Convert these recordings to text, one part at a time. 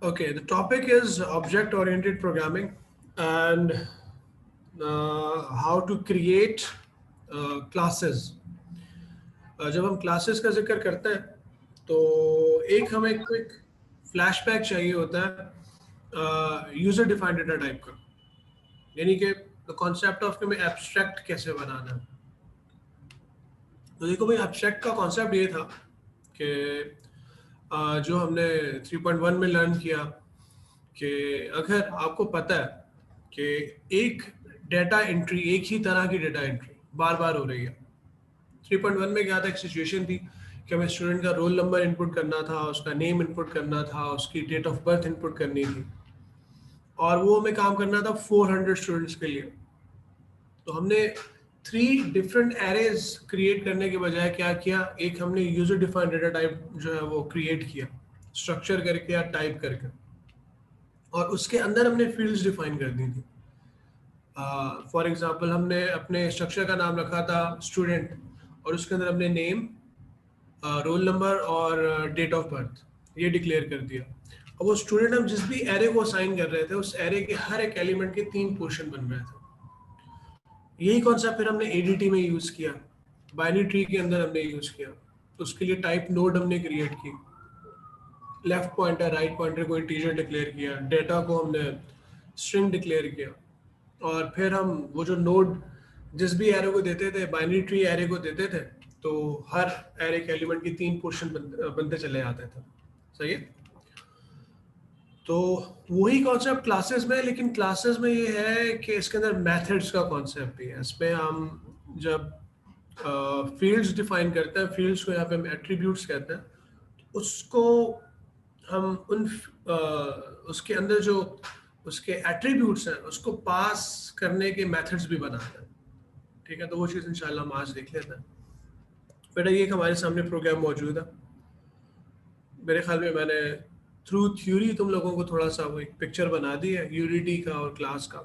Okay, the topic is object-oriented programming and how to create classes. जब हम classes का जिक्र करते हैं तो एक हमें क्विक फ्लैशबैक चाहिए होता है यूजर डिफाइंड डेटा टाइप का, यानी कि द कॉन्सेप्ट ऑफ में एब्स्ट्रैक्ट कैसे बनाना है। तो देखो भाई, एब्स्ट्रैक्ट का कॉन्सेप्ट ये था कि जो हमने 3.1 में लर्न किया कि अगर आपको पता है कि एक डेटा एंट्री, एक ही तरह की डेटा एंट्री बार बार हो रही है। 3.1 में क्या था, एक सिचुएशन थी कि हमें स्टूडेंट का रोल नंबर इनपुट करना था, उसका नेम इनपुट करना था, उसकी डेट ऑफ बर्थ इनपुट करनी थी, और वो हमें काम करना था 400 स्टूडेंट्स के लिए। तो हमने 3 डिफरेंट एरेज क्रिएट करने के बजाय क्या किया, एक हमने यूजर डिफाइंड डेटा टाइप जो है वो क्रिएट किया, स्ट्रक्चर करके या टाइप करके, और उसके अंदर हमने फील्ड्स डिफाइन कर दी थी। फॉर एग्जांपल हमने अपने स्ट्रक्चर का नाम रखा था स्टूडेंट, और उसके अंदर हमने नेम, रोल नंबर और डेट ऑफ बर्थ ये डिक्लेयर कर दिया। और वो स्टूडेंट हम जिस भी एरे को असाइन कर रहे थे, उस एरे के हर एक एलिमेंट के 3 पोर्शन बन रहे थे। यही कॉन्सेप्ट फिर हमने एडीटी में यूज किया, बाइनरी ट्री के अंदर हमने यूज किया। तो उसके लिए टाइप नोड हमने क्रिएट की, लेफ्ट पॉइंटर राइट पॉइंटर को इंटीजर डिक्लेयर किया, डेटा को हमने स्ट्रिंग डिक्लेयर किया, और फिर हम वो जो नोड जिस भी एरे को देते थे, बाइनरी ट्री एरे को देते थे, तो हर एरे के एलिमेंट की 3 पोर्शन बनते चले जाते थे। सही है। तो वही कॉन्सेप्ट क्लासेस में है, लेकिन क्लासेस में ये है कि इसके अंदर मेथड्स का कॉन्सेप्ट भी है। इसमें हम जब फील्ड्स डिफाइन करते हैं, फील्ड्स को यहाँ पे हम एट्रीब्यूट्स कहते हैं, उसको हम उसके अंदर जो उसके एट्रीब्यूट्स हैं उसको पास करने के मेथड्स भी बनाते हैं। ठीक है, तो वो चीज़ इंशाल्लाह हम आज देख लेते हैं। बेटा ये एक हमारे सामने प्रोग्राम मौजूद है। मेरे ख्याल में मैंने थ्रू थ्योरी तुम लोगों को थोड़ा सा वो एक पिक्चर बना दी है यूनिटी का और क्लास का।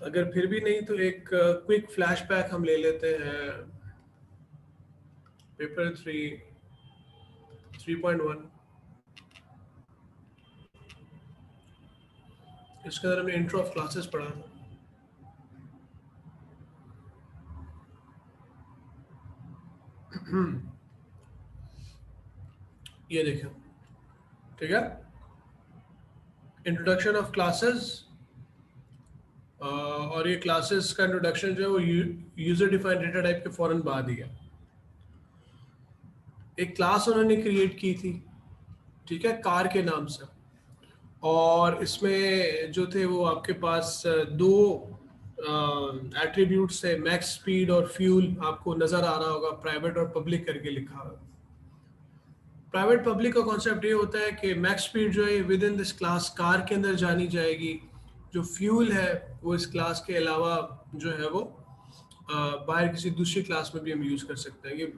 अगर फिर भी नहीं तो एक क्विक फ्लैशबैक हम ले लेते हैं पेपर 3.1। इसके अंदर हमने इंट्रो ऑफ क्लासेस पढ़ा था। ये देखो, ठीक है, इंट्रोडक्शन ऑफ क्लासेस। और ये क्लासेस का इंट्रोडक्शन जो है वो यूजर डिफाइंड डेटा टाइप के फौरन बाद ही है। एक क्लास उन्होंने क्रिएट की थी, ठीक है, कार के नाम से, और इसमें जो थे वो आपके पास दो एट्रीब्यूट्स थे, मैक्स स्पीड और फ्यूल। आपको नजर आ रहा होगा प्राइवेट और पब्लिक करके लिखा हुआ। प्राइवेट पब्लिक का कॉन्सेप्ट ये होता है कि मैक्स स्पीड जो है with in this class car के अंदर जानी जाएगी, जो फ्यूल है वो इस क्लास के अलावा जो है वो बाहर किसी दूसरी क्लास में भी हम यूज कर सकते हैं। ये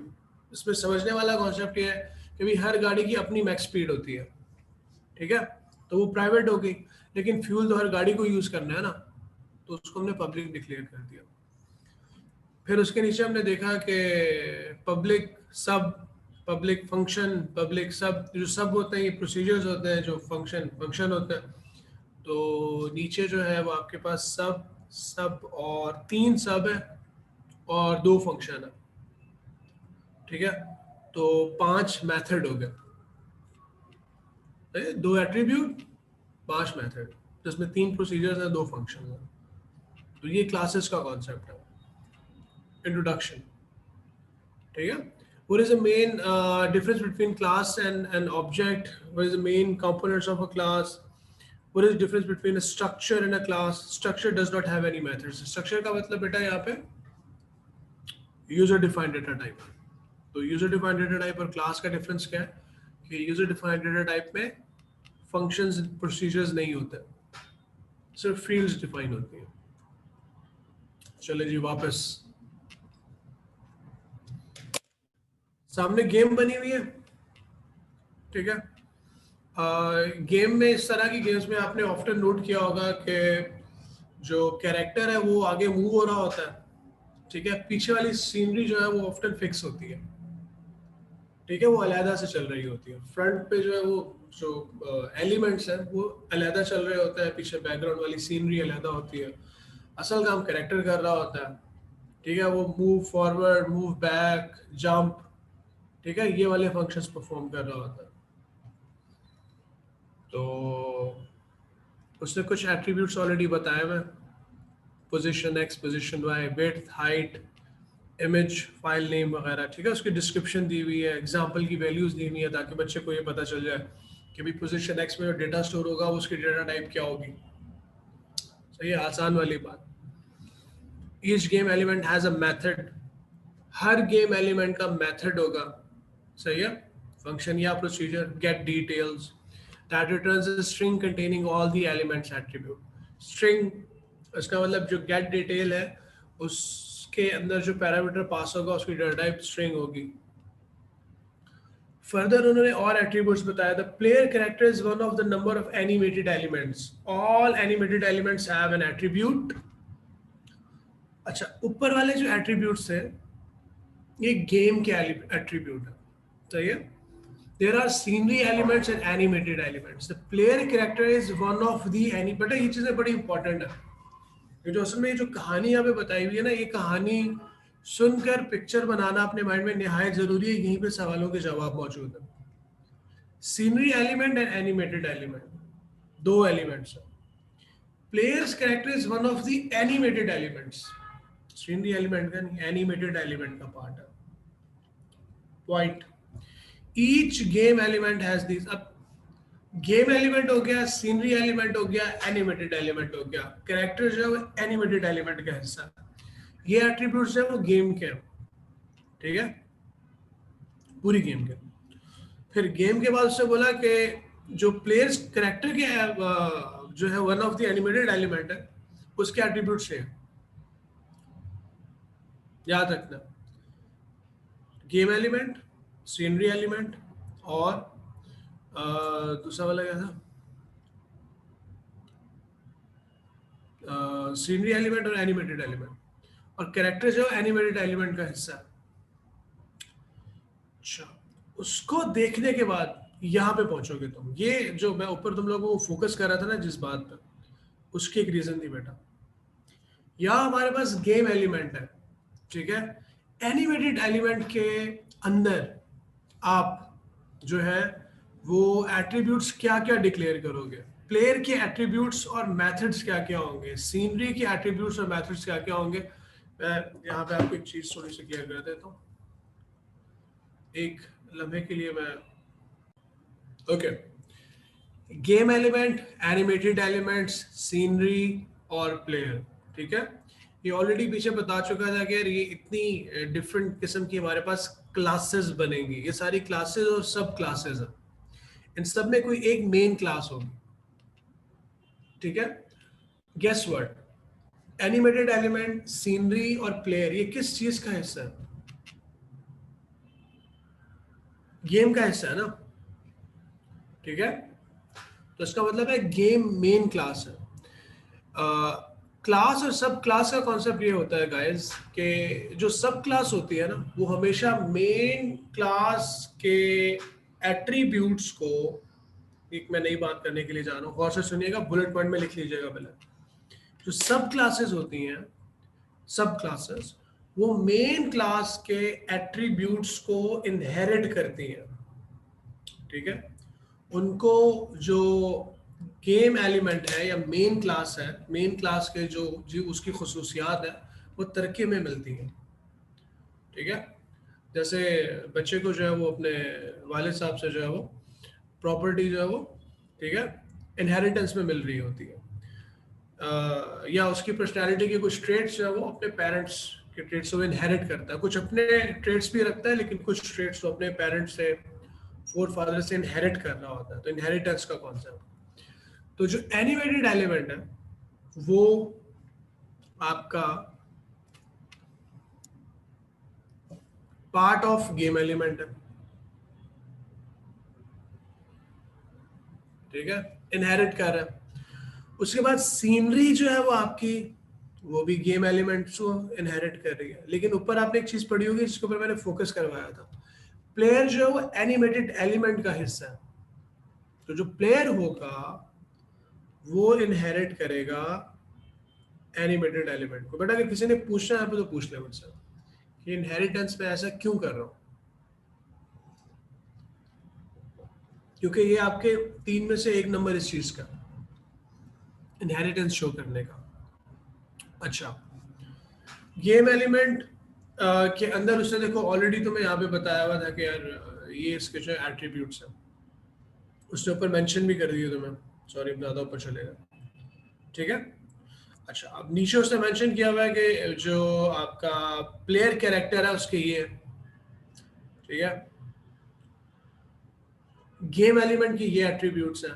इसमें समझने वाला कॉन्सेप्ट ये है कि भाई हर गाड़ी की अपनी मैक्स स्पीड होती है, ठीक है, तो वो प्राइवेट हो गई, लेकिन फ्यूल तो हर गाड़ी को यूज करना है ना, तो उसको हमने पब्लिक डिक्लेयर कर दिया। फिर उसके नीचे हमने देखा कि पब्लिक सब, पब्लिक फंक्शन, पब्लिक सब। जो सब होते हैं ये प्रोसीजर्स होते हैं, जो फंक्शन फंक्शन होते हैं। तो नीचे जो है वो आपके पास सब, सब और 3 सब है और 2 फंक्शन है, ठीक है। तो 5 मेथड हो गए, 2 एट्रीब्यूट, 5 मेथड, जिसमें 3 प्रोसीजर्स हैं, 2 फंक्शन हैं। तो ये क्लासेस का कॉन्सेप्ट है, इंट्रोडक्शन, ठीक है। What is the main difference between class and an object? What is the main components of a class? What is the difference between a structure and a class? Structure does not have any methods. Structure का मतलब बेटा यहाँ पे user defined data type. तो user defined data type और class का difference क्या है कि यूजर डिफाइंड डेटा टाइप में फंक्शंस प्रोसीजर्स नहीं होते, सिर्फ फील्ड्स डिफाइन होती हैं। चले जी वापस, सामने गेम बनी हुई है, ठीक है। गेम में, इस तरह की गेम्स में आपने ऑफ्टन नोट किया होगा कि जो कैरेक्टर है वो आगे मूव हो रहा होता है, ठीक है, पीछे वाली सीनरी जो है वो ऑफ्टन फिक्स होती है, ठीक है, वो अलहदा से चल रही होती है। फ्रंट पे जो है वो जो एलिमेंट्स हैं वो अलहदा चल रहे होते हैं, पीछे बैकग्राउंड वाली सीनरी अलहदा होती है, असल काम कैरेक्टर कर रहा होता है। ठीक है, वो move forward, move back, jump, ठीक है, ये वाले फंक्शंस परफॉर्म कर रहा होता है। तो उसने कुछ एट्रीब्यूट्स ऑलरेडी बताए हुए, position X, position Y, width, height, image, file name वगैरह। ठीक है, उसकी डिस्क्रिप्शन दी हुई है, एग्जांपल की वैल्यूज दी हुई है, ताकि बच्चे को ये पता चल जाए कि भाई पोजीशन एक्स में जो डेटा स्टोर होगा उसकी डेटा टाइप क्या होगी। सही है, आसान वाली बात। Each game element has a method, her game element का मेथड होगा। सही है, फंक्शन या procedure gate details that returns a string containing all the elements attribute. string इसका मतलब जो get detail है उसके अंदर जो पैरामीटर पास होगा उसकी डेटा टाइप स्ट्रिंग होगी। फर्दर उन्होंने और एट्रीब्यूट्स बताया, the player character is one of the number of animated elements, all animated elements have an attribute. अच्छा, ऊपर वाले जो एट्रीब्यूट्स है ये गेम के एट्रीब्यूट है। सही है, there are scenery elements and animated elements. The player character is one of the but ये चीजें बड़ी इंपॉर्टेंट है। ये जो असल में ये जो कहानी यहाँ पे बताई हुई है ना, ये कहानी सुनकर पिक्चर बनाना अपने माइंड में निहायत जरूरी है, यहीं पे सवालों के जवाब मौजूद है। Scenery element and animated element, दो एलिमेंट्स है। Players character is one of the animated elements, scenery element का नहीं, एनिमेटेड एलिमेंट का पार्ट है। Point, each game element has this. अब गेम एलिमेंट हो गया, सीनरी एलिमेंट हो गया, एनिमेटेड एलिमेंट हो गया, कैरेक्टर जो है वो एनिमेटेड एलिमेंट का हिस्सा है। ये एट्रीब्यूट्स है वो गेम के, ठीक है, पूरी गेम के। फिर गेम के बाद उसने बोला कि जो प्लेयर्स कैरेक्टर के जो है one of the animated element है उसके एट्रीब्यूट्स है, याद रखना। गेम एलिमेंट, सीनरी एलिमेंट और दूसरा वाला क्या था, सीनरी एलिमेंट और एनिमेटेड एलिमेंट, और कैरेक्टर जो एनिमेटेड एलिमेंट का हिस्सा है। अच्छा, उसको देखने के बाद यहाँ पे पहुंचोगे तुम। ये जो मैं ऊपर तुम लोगों को फोकस कर रहा था ना जिस बात पर, उसकी एक रीजन थी बेटा। यहाँ हमारे पास गेम एलिमेंट है, ठीक है, एनिमेटेड एलिमेंट के अंदर आप जो है वो एट्रीब्यूट्स क्या क्या डिक्लेयर करोगे, प्लेयर के एट्रीब्यूट्स और मेथड्स क्या क्या होंगे, सीनरी के एट्रीब्यूट्स और मेथड्स क्या क्या होंगे। मैं यहाँ पे आपको एक चीज थोड़ी सी क्लियर कर देता हूँ, एक लम्हे के लिए मैं। Okay, game element, animated elements, scenery और प्लेयर, ठीक है। ये ऑलरेडी पीछे बता चुका था कि यार ये इतनी डिफरेंट किस्म की हमारे पास क्लासेस बनेंगी, ये सारी क्लासेस और सब क्लासेस है, इन सब में कोई एक मेन क्लास होगी, ठीक है। Guess what, animated element, scenery और प्लेयर ये किस चीज का हिस्सा है? गेम का हिस्सा है ना, ठीक है। तो इसका मतलब है गेम मेन क्लास है। क्लास और सब क्लास का कॉन्सेप्ट ये होता है गाइस कि जो सब क्लास होती है ना वो हमेशा मेन क्लास के एट्रीब्यूट्स को, एक मैं नई बात करने के लिए जा रहा हूँ, गौर से सुनिएगा, बुलेट पॉइंट में लिख लीजिएगा पहले। जो सब क्लासेस होती हैं, सब क्लासेस वो मेन क्लास के एट्रीब्यूट्स को इनहेरिट करती हैं, ठीक है। उनको जो गेम एलिमेंट है या मेन क्लास है, मेन क्लास के जो उसकी खुसूसियात है वो तरक्की में मिलती हैं, ठीक है। जैसे बच्चे को जो है वो अपने वालिद साहब से जो है वो प्रॉपर्टी जो है वो, ठीक है, इनहेरिटेंस में मिल रही होती है, या उसकी पर्सनैलिटी के कुछ ट्रेट्स जो है वो अपने पेरेंट्स के ट्रेट्स को इनहेरिट करता है, कुछ अपने ट्रेट्स भी रखता है लेकिन कुछ ट्रेट्स तो अपने पेरेंट्स से, फोर फादर से इनहेरिट कर रहा होता है। तो इनहेरिटेंस का कॉन्सेप्ट। तो जो एनिमेटेड एलिमेंट है वो आपका पार्ट ऑफ गेम एलिमेंट है, ठीक है, इनहेरिट कर रहा है। उसके बाद सीनरी जो है वो आपकी, वो भी गेम एलिमेंट्स को इनहेरिट कर रही है। लेकिन ऊपर आपने एक चीज पढ़ी होगी जिसके ऊपर मैंने फोकस करवाया था, प्लेयर जो है वो एनिमेटेड एलिमेंट का हिस्सा है, तो जो प्लेयर होगा वो इनहेरिट करेगा एनिमेटेड एलिमेंट को। बेटा अगर किसी ने पूछना है तो पूछ ले मुझसे कि इनहेरिटेंस में ऐसा क्यों कर रहा हूं, क्योंकि ये आपके 3 में से 1 नंबर इस चीज का, इनहेरिटेंस शो करने का। अच्छा, गेम एलिमेंट के अंदर उसने देखो ऑलरेडी तुम्हें यहाँ पे बताया हुआ था कि यार ये इसके जो एट्रीब्यूट्स हैं, उसने ऊपर मेंशन भी कर दिए तुम्हें, सॉरी ज़्यादा ऊपर चलेगा, ठीक है। अच्छा, अब नीचे उसने मेंशन किया हुआ है कि जो आपका प्लेयर कैरेक्टर है उसके ये, ठीक है, गेम एलिमेंट की ये एट्रीब्यूट्स हैं,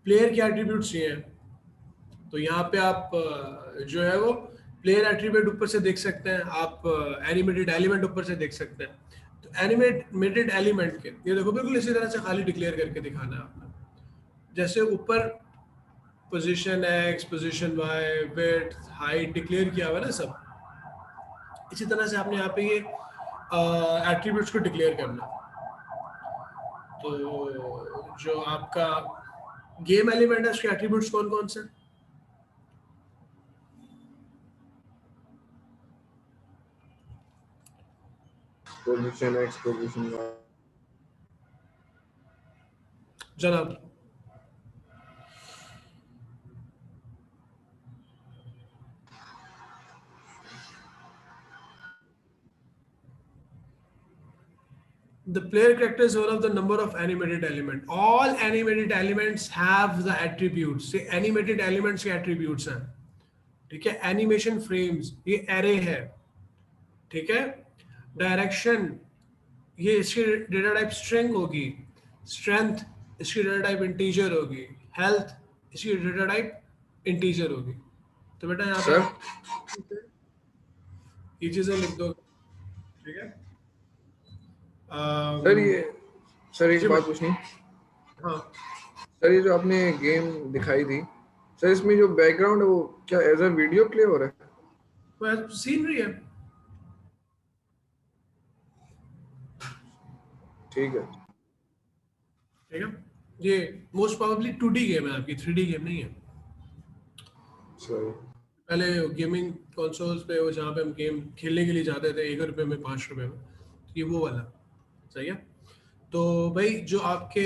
प्लेयर के एट्रीब्यूट्स ये हैं। तो यहाँ पे आप जो है वो प्लेयर एट्रीब्यूट ऊपर से देख सकते हैं, आप एनिमेटेड एलिमेंट ऊपर से देख सकते हैं। तो एनिमेटेड एलिमेंट के ये देखो बिल्कुल इसी तरह से खाली डिक्लेयर करके दिखाना है आपने, जैसे ऊपर position X, position Y, width, height declare किया हुआ ना सब, इसी तरह से आपने यहाँ पे ये एट्रीब्यूट्स को डिक्लेयर करना। तो जो आपका गेम एलिमेंट है उसके एट्रीब्यूट्स कौन कौन से? Position X, position Y. जनाब the player character is one of the number of animated element. All animated elements have the attributes. ये animated elements के attributes हैं, ठीक है। एनिमेशन फ्रेम्स ये एरे है, ठीक है। डायरेक्शन ये इसकी डेटा टाइप स्ट्रिंग होगी, स्ट्रेंथ इसकी डेटा टाइप इंटीजर होगी, हेल्थ इसकी डेटा टाइप इंटीजर होगी। तो बेटा यहाँ पे ये चीजें लिख दो, ठीक है। सर एक बात पूछनी। हाँ सर, ये जो आपने गेम दिखाई थी सर, इसमें जो बैकग्राउंड है वो क्या एज अ वीडियो प्ले हो रहा है? वो सीनरी है। ठीक है, ठीक है। ये मोस्ट प्रोबेबली 2D गेम है आपकी, 3D गेम नहीं है। सर पहले गेमिंग कंसोल्स पे वो जहाँ पे हम गेम खेलने के लिए जाते थे 1 रुपए में, 5 रुपए में, ये वो वाला सही है। तो भाई जो आपके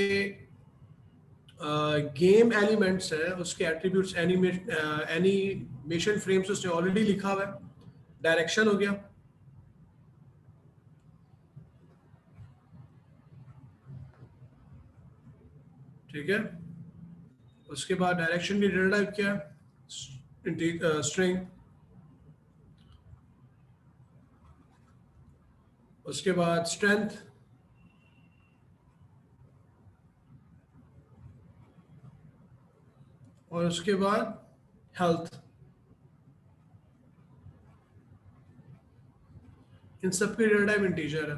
गेम एलिमेंट्स है उसके एट्रीब्यूट्स एनिमेशन फ्रेम्स उसने ऑलरेडी लिखा हुआ है। डायरेक्शन हो गया, ठीक है। उसके बाद डायरेक्शन की डेटा टाइप क्या है? स्ट्रिंग। उसके बाद स्ट्रेंथ, और उसके बाद हेल्थ। इन सब की डेटा टाइप इंटीजर है,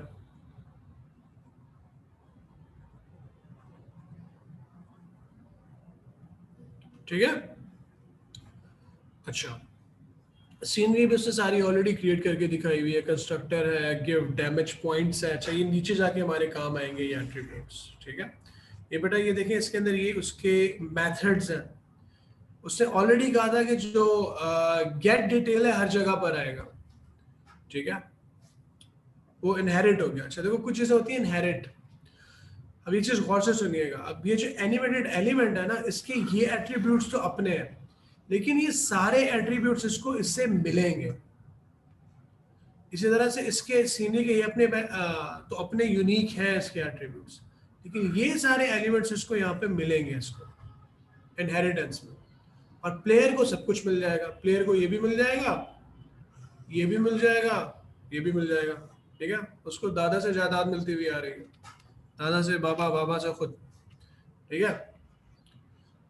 ठीक है। अच्छा, सीनरी भी उसने सारी ऑलरेडी क्रिएट करके दिखाई हुई है, कंस्ट्रक्टर है, गिव, डैमेज पॉइंट्स है। अच्छा, ये नीचे जाके हमारे काम आएंगे ये एट्रीब्यूट्स, ठीक है। ये बेटा ये देखें इसके अंदर ये उसके मेथड्स हैं। उसने ऑलरेडी कहा था कि जो गेट डिटेल है हर जगह पर आएगा, ठीक है, वो इनहेरिट हो गया। अच्छा देखो कुछ चीजें होती है इनहेरिट। अब ये चीज गौर से सुनिएगा। अब ये जो एनिमेटेड एलिमेंट है ना, इसके ये एट्रीब्यूट्स तो अपने हैं, लेकिन ये सारे एट्रीब्यूट्स इसको इससे मिलेंगे। इसी तरह से इसके सीने के ये अपने तो अपने यूनिक हैं इसके एट्रीब्यूट्स, लेकिन ये सारे एलिमेंट्स इसको यहाँ पे मिलेंगे इसको इनहेरिटेंस में। और प्लेयर को सब कुछ मिल जाएगा, प्लेयर को ये भी मिल जाएगा, ये भी मिल जाएगा, ये भी मिल जाएगा, ठीक है। उसको दादा से जायदाद मिलती हुई आ रही है, दादा से बाबा, बाबा से खुद, ठीक है।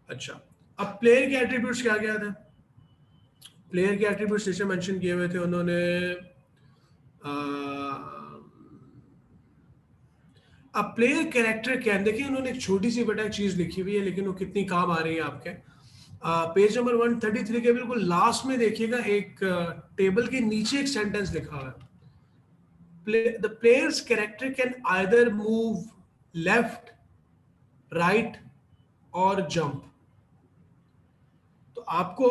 अच्छा, अब प्लेयर के एट्रीब्यूट्स क्या क्या थे? प्लेयर के एट्रीब्यूट्स नीचे मेंशन किए हुए थे उन्होंने। अब प्लेयर कैरेक्टर क्या है, देखिए उन्होंने एक छोटी सी बेटा चीज लिखी हुई है, लेकिन वो कितनी काम आ रही है आपके। पेज नंबर 133 के बिल्कुल लास्ट में देखिएगा, एक टेबल के नीचे एक सेंटेंस लिखा हुआ है, the player's character can either move left, right or jump. तो आपको,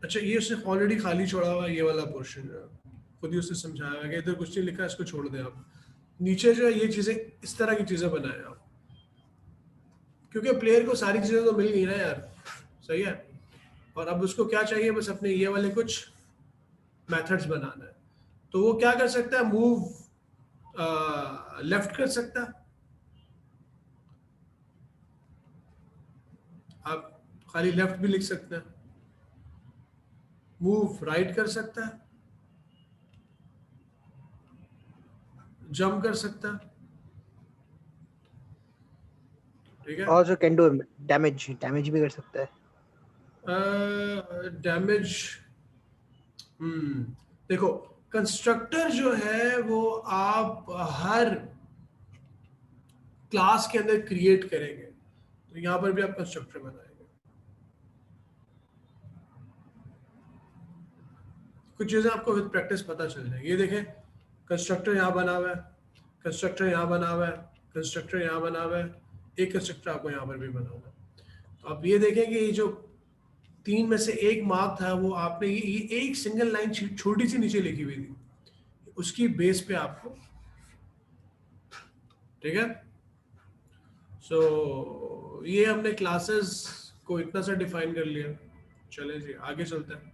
अच्छा ये उसने ऑलरेडी खाली छोड़ा हुआ है, ये वाला पोर्शन जो है खुद ही उसने समझाया हुआ है कि इधर कुछ नहीं लिखा है, इसको छोड़ दें आप। नीचे जो है ये चीजें, इस तरह की चीजें बनाए आप, क्योंकि प्लेयर को सारी चीजें तो मिल गई ना यार, सही है। और अब उसको क्या चाहिए, बस अपने ये वाले कुछ मेथड्स बनाना है। तो वो क्या कर सकता है, मूव लेफ्ट कर सकता है, आप खाली लेफ्ट भी लिख सकते हैं, मूव राइट कर सकता है, जंप कर सकता है, ठीक है। also can do damage भी कर सकता है। डैमेज, देखो कंस्ट्रक्टर जो है वो आप हर क्लास के अंदर क्रिएट करेंगे, तो यहां पर भी आप कंस्ट्रक्टर बनाएंगे। कुछ चीजें आपको विद प्रैक्टिस पता चल जाएगी। ये देखें, कंस्ट्रक्टर यहाँ बना हुआ है, कंस्ट्रक्टर यहाँ बना हुआ है, कंस्ट्रक्टर यहाँ बना हुआ है, एक कंस्ट्रक्टर आपको यहाँ पर भी बना हुआ है। तो आप ये देखें कि ये जो 3 में से एक मार्क था वो आपने ये एक सिंगल लाइन छोटी सी नीचे लिखी हुई थी, उसकी बेस पे आपको, ठीक है। सो ये हमने क्लासेस को इतना सा डिफाइन कर लिया। चले जी आगे चलते हैं।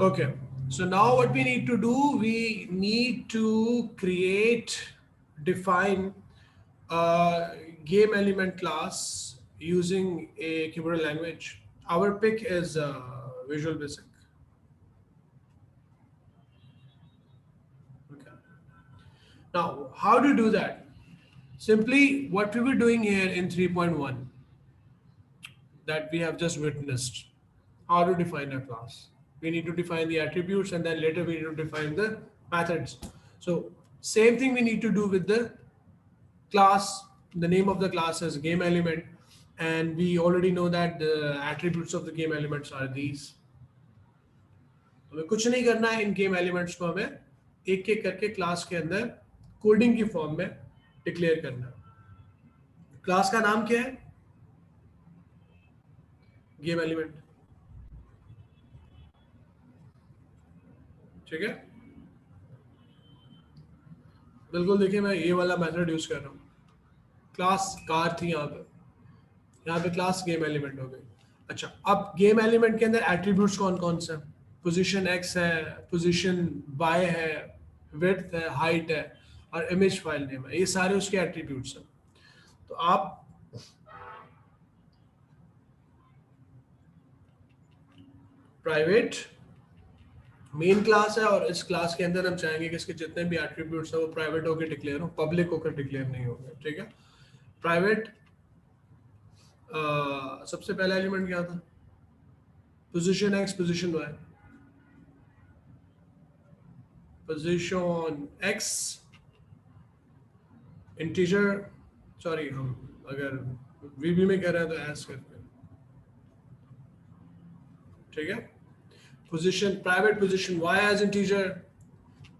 Okay, so now what we need to do, we need to define a game element class using a keyboard language. Our pick is Visual Basic. Okay. Now, how to do that? Simply what we were doing here in 3.1 that we have just witnessed, how to define a class. We need to define the attributes and then later we need to define the methods. So same thing we need to do with the class. The name of the class is game element and we already know that the attributes of the game elements are these. हमें कुछ नहीं करना है, इन game elements को हमें एक एक करके क्लास के अंदर कोडिंग की फॉर्म में डिक्लेयर करना है। क्लास का नाम क्या है? गेम एलिमेंट, ठीक है। बिल्कुल देखिए मैं ये वाला मेथड यूज कर रहा हूँ। क्लास कार थी यहाँ पे क्लास गेम एलिमेंट हो गई। अच्छा, अब गेम एलिमेंट के अंदर एट्रीब्यूट्स कौन कौन से? पोजीशन x है, पोजीशन y है, विड्थ है, हाइट है और इमेज फाइल नेम है, ये सारे उसके एट्रीब्यूट्स हैं। तो आप प्राइवेट मेन क्लास है और इस क्लास के अंदर हम चाहेंगे कि इसके जितने भी एट्रीब्यूट्स हैं वो प्राइवेट होकर डिक्लेयर हो, पब्लिक होकर डिक्लेयर नहीं होंगे, ठीक है। प्राइवेट सबसे पहला एलिमेंट क्या था? Position x, position y। Position x integer, sorry हम अगर VB में कह रहे हैं तो एस करते हैं, ठीक है। Position private position y as integer,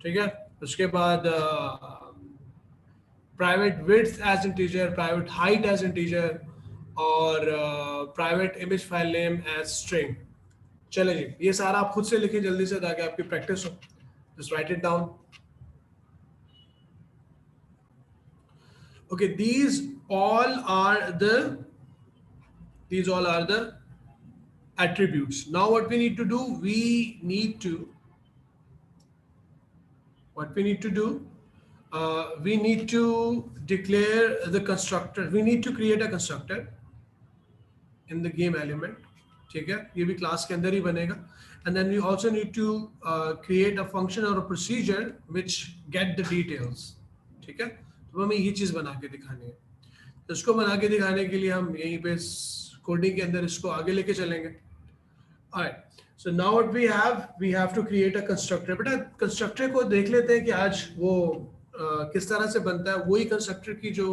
ठीक है। उसके बाद private width as integer, private height as integer और private image file name as string. चले जी, ये सारा आप खुद से लिखें जल्दी से ताकि आपकी प्रैक्टिस हो। Just right it down. Okay, these all are the attributes. Now what we need to do, we need to declare the constructor. We need to create a constructor in the game element, ठीक है। ये भी class के अंदर ही बनेगा। And then we also need to create a function or a procedure which get the details, ठीक है। तो हमें ये चीज बना के दिखानी है। तो इसको बना के दिखाने के लिए हम यहीं पे कोडिंग के अंदर इसको आगे लेके चलेंगे। Alright, so now what we have to create a constructor। बेटा कंस्ट्रक्टर को देख लेते हैं कि आज वो किस तरह से बनता है। वही कंस्ट्रक्टर की जो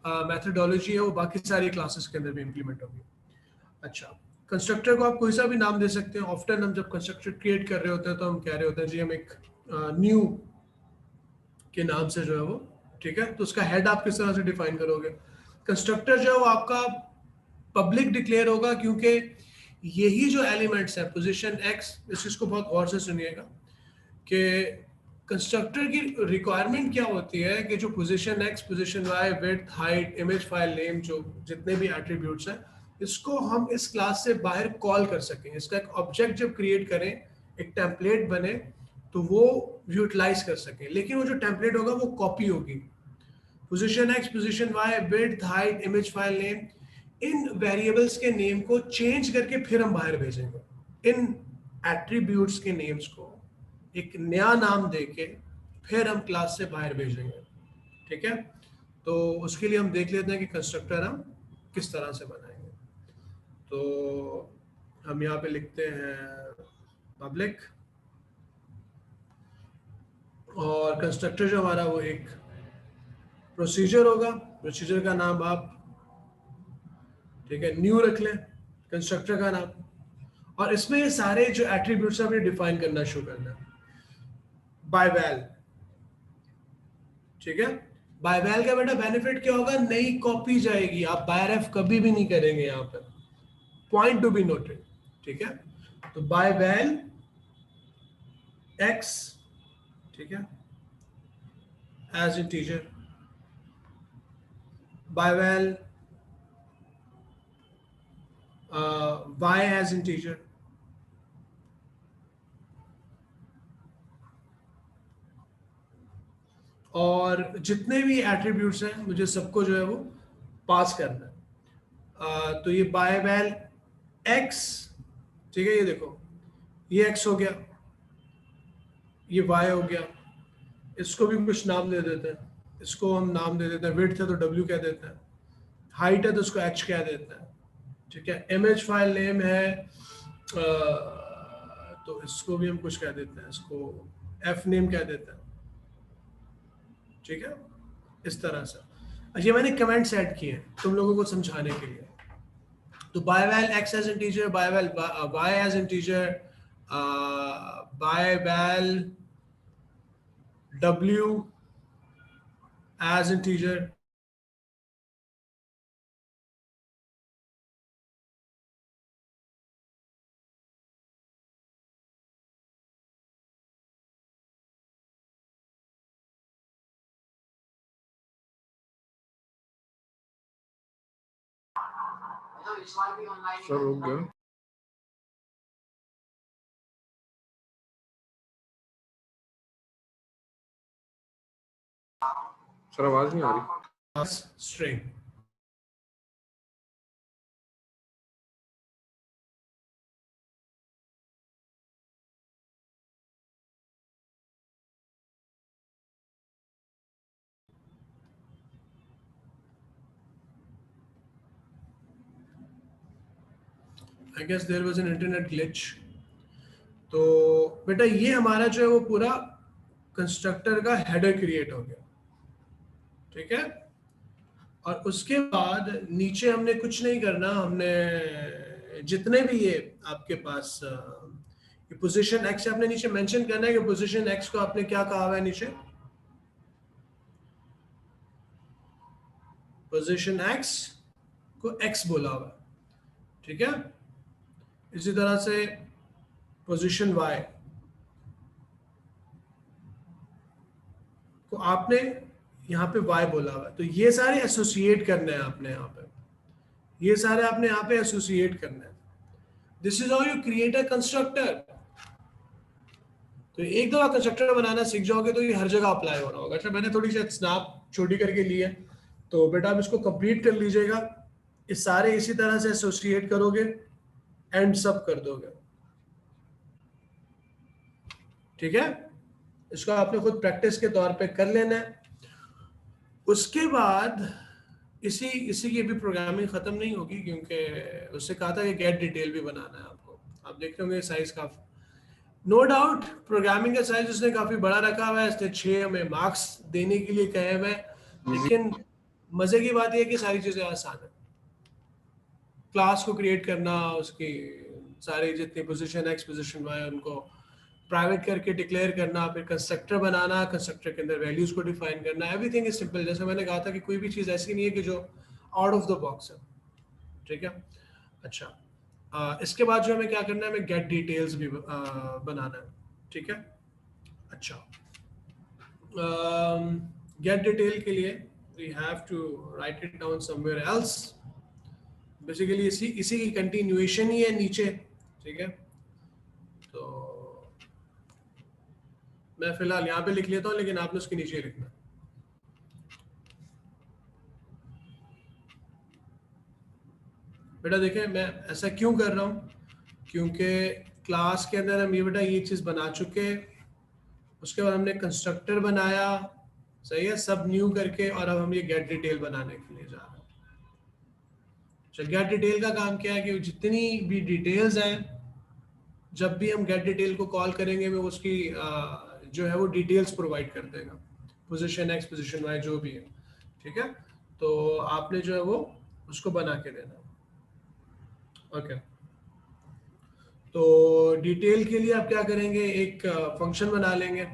मेथडोलॉजी है वो बाकी सारी क्लासेस के अंदर भी इम्प्लीमेंट होगी। अच्छा, कंस्ट्रक्टर को आप कोई सा भी नाम दे सकते हैं। ऑफ्टन हम जब कंस्ट्रक्टर क्रिएट कर रहे होते हैं तो हम कह रहे होते हैं जी हम एक न्यू के नाम से जो है वो, ठीक है। तो उसका हेड आप किस तरह से डिफाइन करोगे? कंस्ट्रक्टर जो है वो आपका पब्लिक डिक्लेयर होगा, क्योंकि यही जो एलिमेंट्स है पोजीशन एक्स, इस चीज को बहुत गौर से सुनिएगा कि कंस्ट्रक्टर की रिक्वायरमेंट क्या होती है कि जो position X, position Y, width, height, image file name, जो जितने भी एट्रीब्यूट्स हैं, इसको हम इस क्लास से बाहर कॉल कर सकें। इसका एक ऑब्जेक्ट जब क्रिएट करें, एक टेम्पलेट बने, तो वो यूटिलाइज कर सकें। लेकिन वो जो टेम्पलेट होगा वो कॉपी होगी। Position X, position Y, width, height, image file name, इन वेरिएबल्स के नेम को चेंज करके फिर हम बाहर भेजेंगे। इन एट्रीब्यूट्स के नेम्स को एक नया नाम देके फिर हम क्लास से बाहर भेजेंगे, ठीक है। तो उसके लिए हम देख लेते हैं कि कंस्ट्रक्टर हम किस तरह से बनाएंगे। तो हम यहाँ पे लिखते हैं पब्लिक, और कंस्ट्रक्टर जो हमारा वो एक प्रोसीजर होगा। प्रोसीजर का नाम आप, ठीक है, न्यू रख लें कंस्ट्रक्टर का नाम, और इसमें ये सारे जो एट्रीब्यूट्स हैं आपने डिफाइन करना शुरू करना है बाय वैल, ठीक है। बाय वैल का बेटा बेनिफिट क्या होगा? नई कॉपी जाएगी, आप बाय रेफ कभी भी नहीं करेंगे यहाँ पर, पॉइंट टू बी नोटेड, ठीक है। तो बाय वैल एक्स, ठीक है, as integer, by val y as integer, और जितने भी एट्रीब्यूट्स हैं मुझे सबको जो है वो पास करना है। तो ये बाय वैल x, ठीक है, ये देखो, ये x हो गया, ये y हो गया, इसको भी कुछ नाम दे देते हैं। इसको हम नाम दे देते हैं, विड्थ है तो w कह देते हैं, हाइट है तो उसको h कह देते हैं, ठीक है। इमेज फाइल नेम है तो इसको भी हम कुछ कह देते हैं, इसको f नेम कह देते हैं, ठीक है, इस तरह से। ये मैंने कमेंट्स ऐड किए हैं तुम लोगों को समझाने के लिए। तो by val x as integer, by val y as integer, by val w as integer, sir रुक गया। सर आवाज नहीं आ रही। String, I guess there was an internet glitch. तो बेटा ये हमारा जो है वो पूरा कंस्ट्रक्टर का हेडर क्रिएट हो गया, ठीक है। और उसके बाद नीचे हमने कुछ नहीं करना, हमने जितने भी ये आपके पास ये पोजीशन एक्स, आपने नीचे मेंशन करना है कि पोजीशन एक्स को आपने क्या कहा हुआ है नीचे, पोजीशन एक्स को एक्स बोला हुआ है, ठीक है। इसी तरह से पोजीशन वाई को आपने यहाँ पे y बोला हुआ है। तो ये सारे एसोसिएट करने हैं आपने यहाँ पे, ये सारे आपने यहाँ पे एसोसिएट करने हैं। This is how you create a constructor. तो एक दो कंस्ट्रक्टर बनाना सीख जाओगे तो ये हर जगह अप्लाई हो रहा होगा। अच्छा, मैंने थोड़ी सी स्नैप छोटी करके ली है, तो बेटा आप इसको कंप्लीट कर लीजिएगा। इस सारे इसी तरह से एसोसिएट करोगे, एंड सब कर दोगे, ठीक है। इसको आपने खुद प्रैक्टिस के तौर पे कर लेना है। उसके बाद इसी की अभी प्रोग्रामिंग खत्म नहीं होगी, क्योंकि उससे कहा था कि गेट डिटेल भी बनाना है आपको। आप देख रहे होंगे साइज काफी, नो डाउट प्रोग्रामिंग का साइज उसने काफी बड़ा रखा हुआ है, इसने 6 हमें मार्क्स देने के लिए कहे हुए हैं। लेकिन मजे की बात यह है कि सारी चीजें आसान है। क्लास को क्रिएट करना, उसकी सारी जितनी पोजीशन एक्स, पोजीशन वाई, उनको प्राइवेट करके डिक्लेयर करना, फिर कंस्ट्रक्टर बनाना, कंस्ट्रक्टर के अंदर वैल्यूज को डिफाइन करना, एवरीथिंग इज सिंपल। जैसे मैंने कहा था कि कोई भी चीज़ ऐसी नहीं है कि जो आउट ऑफ द बॉक्स है, ठीक है। अच्छा, इसके बाद जो हमें क्या करना है, हमें गेट डिटेल्स भी बनाना है, ठीक है। अच्छा, गेट डिटेल के लिए we have to write it down somewhere else. Basically इसी की कंटिन्यूएशन ही है नीचे, ठीक है। तो मैं फिलहाल यहाँ पे लिख लेता हूँ, लेकिन आपने उसके नीचे लिखना है। बेटा देखें, मैं ऐसा क्यों कर रहा हूँ, क्योंकि क्लास के अंदर हम ये बेटा ये चीज़ बना चुके, उसके बाद हमने कंस्ट्रक्टर बनाया, सही है, सब न्यू करके, और अब हम ये गेट डिटेल बनाने के लिए जा रहे हैं। अच्छा, गेट डिटेल का काम क्या है कि जितनी भी डिटेल्स हैं, जब भी हम गेट डिटेल को कॉल करेंगे वो उसकी जो है वो डिटेल्स प्रोवाइड कर देगा, पोजीशन एक्स पोजीशन वाई जो भी है, ठीक है। तो आपने जो है वो उसको बना के देना, ओके। तो डिटेल के लिए आप क्या करेंगे, एक फंक्शन बना लेंगे।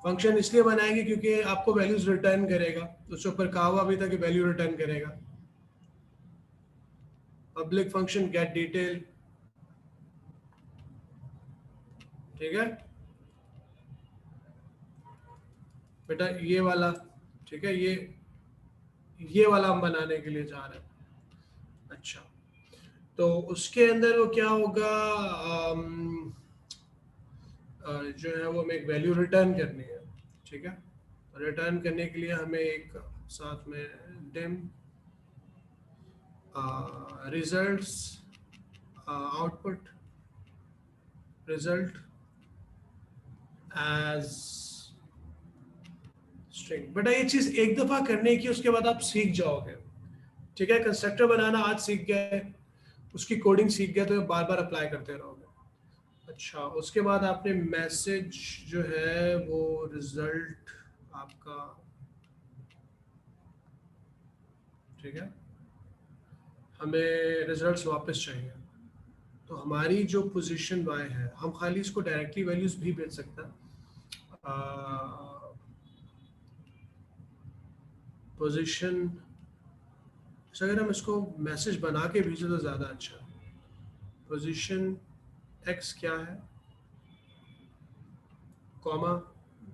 फंक्शन इसलिए बनाएंगे क्योंकि आपको वैल्यूज रिटर्न करेगा, उसके ऊपर कहा हुआ भी था कि वैल्यू रिटर्न करेगा। पब्लिक फंक्शन गेट डिटेल, ठीक है बेटा, ये वाला, ठीक है, ये वाला हम बनाने के लिए जा रहे हैं। अच्छा, तो उसके अंदर वो क्या होगा, जो है वो हमें एक वैल्यू रिटर्न करनी है, ठीक है। रिटर्न करने के लिए हमें एक साथ में dim results output result as string. बेटा ये चीज एक दफा करने की, उसके बाद आप सीख जाओगे, ठीक है। कंस्ट्रक्टर बनाना आज सीख गए, उसकी कोडिंग सीख गए, तो बार बार अप्लाई करते रहोगे। अच्छा, उसके बाद आपने मैसेज जो है वो रिजल्ट आपका, ठीक है, हमें रिजल्ट्स वापस चाहिए। तो हमारी जो पोजीशन वाई है, हम खाली इसको डायरेक्टली वैल्यूज भी भेज सकते हैं। पोजीशन, अगर हम इसको मैसेज बना के भेजें तो ज़्यादा अच्छा। पोजीशन एक्स क्या है, कॉमा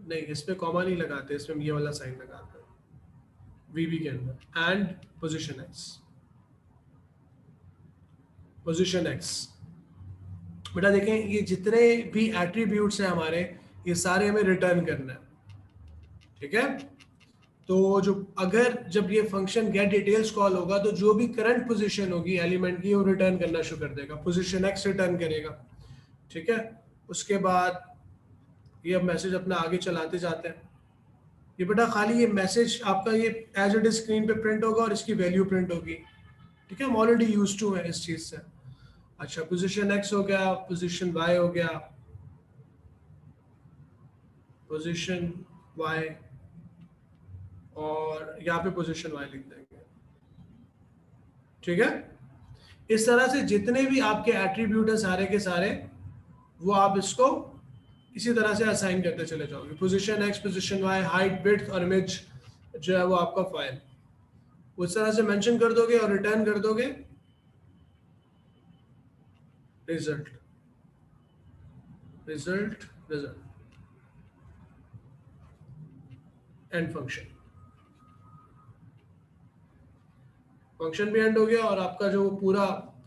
नहीं, इसमें कॉमा नहीं लगाते, इसमें हम ये वाला साइन लगाते हैं वीबी के अंदर, and position X, position x. बेटा देखें, ये जितने भी एट्रीब्यूट्स हैं हमारे, ये सारे हमें रिटर्न करना है, ठीक है। तो जो अगर जब ये फंक्शन गेट डिटेल्स कॉल होगा, तो जो भी करंट पोजीशन होगी एलिमेंट की, वो रिटर्न करना शुरू कर देगा, पोजीशन एक्स रिटर्न करेगा, ठीक है। उसके बाद ये अब मैसेज अपना आगे चलाते जाते हैं। ये बेटा खाली ये मैसेज आपका ये एज इट इज स्क्रीन पे प्रिंट होगा और इसकी वैल्यू प्रिंट होगी, ठीक है। हम ऑलरेडी यूज्ड टू है इस चीज से। अच्छा, पोजीशन एक्स हो गया, पोजीशन वाई हो गया, पोजीशन वाई, और यहाँ पे पोजीशन वाई लिख देंगे, ठीक है। इस तरह से जितने भी आपके एट्रीब्यूट है सारे के सारे, वो आप इसको इसी तरह से असाइन करते चले जाओगे। Position X, position Y, height, width और इमेज जो है वो आपका फाइल, उस तरह से मेंशन कर दोगे और रिटर्न कर दोगे result, result, result, and function, function भी एंड हो गया, और आपका जो पूरा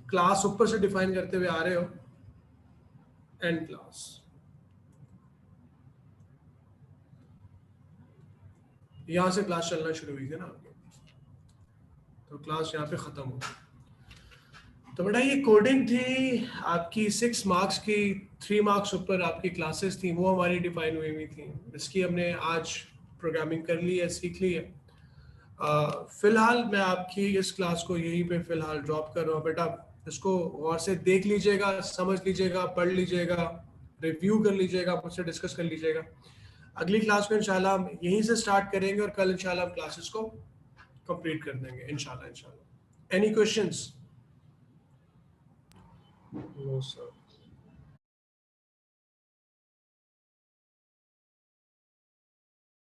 क्लास ऊपर से डिफाइन करते हुए आ रहे हो, एंड क्लास। यहां से क्लास चलना शुरू हुई थी ना आपकी, तो क्लास यहाँ पे खत्म हो गई। तो बेटा ये कोडिंग थी आपकी 6 मार्क्स की, 3 मार्क्स ऊपर आपकी क्लासेस थी, वो हमारी डिफाइन हुई थी। इसकी हमने आज प्रोग्रामिंग कर ली है, सीख ली है। फिलहाल मैं आपकी इस क्लास को यहीं पे फिलहाल ड्रॉप कर रहा हूँ। बेटा इसको गौर से देख लीजिएगा, समझ लीजिएगा, पढ़ लीजिएगा, रिव्यू कर लीजिएगा, मुझसे डिस्कस कर लीजिएगा। अगली क्लास को इंशाल्लाह हम यहीं से स्टार्ट करेंगे, और कल इंशाल्लाह हम क्लासेस को कंप्लीट कर देंगे इंशाल्लाह। Any questions? No sir.